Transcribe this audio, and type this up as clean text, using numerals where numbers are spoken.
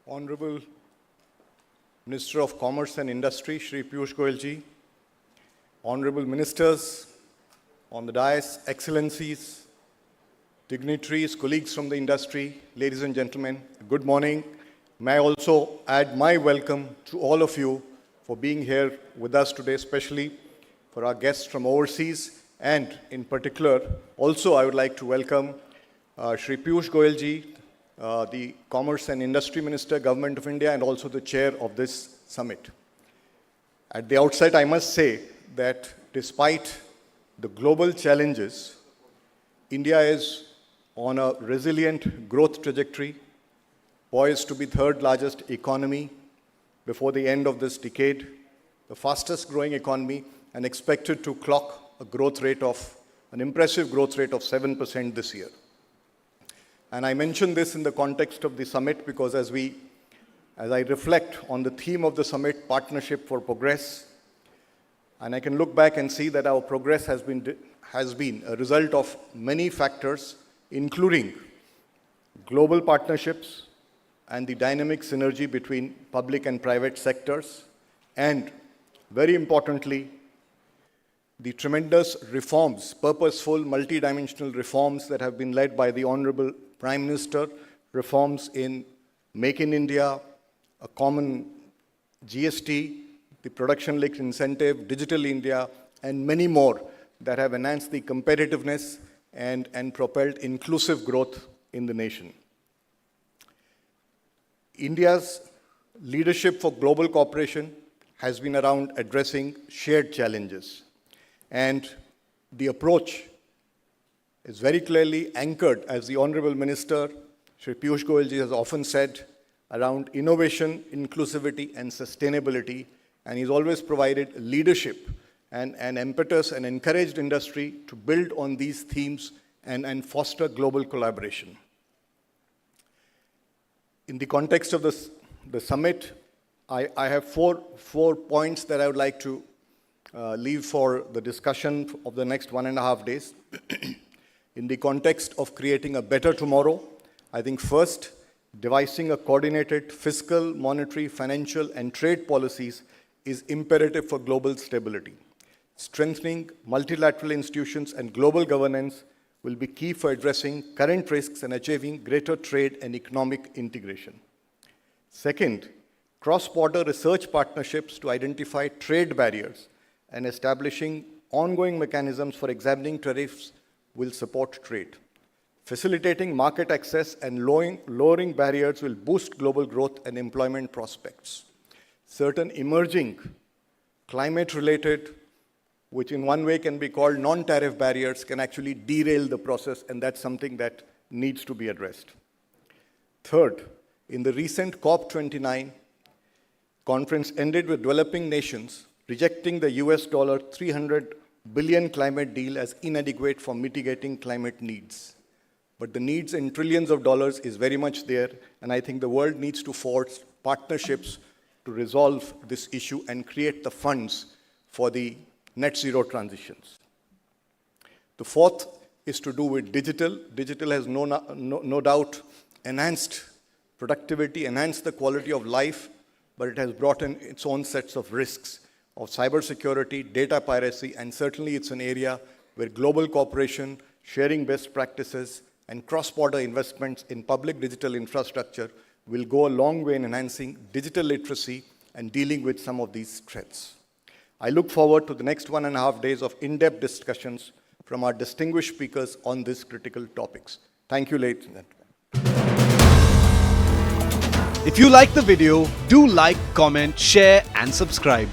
Honorable Minister of Commerce and Industry, Shri Piyush Goyal ji, Honorable Ministers on the dais, Excellencies, dignitaries, colleagues from the industry, ladies and gentlemen, good morning. May I also add my welcome to all of you for being here with us today, especially for our guests from overseas. And in particular, also I would like to welcome Shri Piyush Goyal ji, the Commerce and Industry Minister, Government of India, and also the chair of this summit. At the outset, I must say that despite the global challenges, India is on a resilient growth trajectory, poised to be third largest economy before the end of this decade, the fastest growing economy, and expected to clock an impressive growth rate of 7% this year. And I mention this in the context of the summit because as I reflect on the theme of the summit, Partnership for Progress, and I can look back and see that our progress has been a result of many factors, including global partnerships and the dynamic synergy between public and private sectors, and very importantly, the tremendous reforms, purposeful, multidimensional reforms that have been led by the Honorable Prime Minister, reforms in Make in India, a common GST, the production-linked incentive, Digital India, and many more that have enhanced the competitiveness and propelled inclusive growth in the nation. India's leadership for global cooperation has been around addressing shared challenges. And the approach is very clearly anchored, as the Honorable Minister, Shri Piyush Goyal ji, has often said, around innovation, inclusivity, and sustainability. And he's always provided leadership and impetus and encouraged industry to build on these themes and foster global collaboration. In the context of the summit, I have four points that I would like to leave for the discussion of the next 1.5 days. In the context of creating a better tomorrow, I think first, devising a coordinated fiscal, monetary, financial, and trade policies is imperative for global stability. Strengthening multilateral institutions and global governance will be key for addressing current risks and achieving greater trade and economic integration. Second, cross-border research partnerships to identify trade barriers and establishing ongoing mechanisms for examining tariffs will support trade. Facilitating market access and lowering barriers will boost global growth and employment prospects. Certain emerging climate-related, which in one way can be called non-tariff barriers, can actually derail the process, and that's something that needs to be addressed. Third, in the recent COP29 conference ended with developing nations rejecting the US $300 billion climate deal as inadequate for mitigating climate needs. But the needs in trillions of dollars is very much there, and I think the world needs to forge partnerships to resolve this issue and create the funds for the net zero transitions. The fourth is to do with digital. Digital has no doubt enhanced productivity, enhanced the quality of life, but it has brought in its own sets of risks of cybersecurity, data piracy, and certainly it's an area where global cooperation, sharing best practices, and cross-border investments in public digital infrastructure will go a long way in enhancing digital literacy and dealing with some of these threats. I look forward to the next 1.5 days of in-depth discussions from our distinguished speakers on these critical topics. Thank you, ladies and gentlemen. If you like the video, do like, comment, share, and subscribe.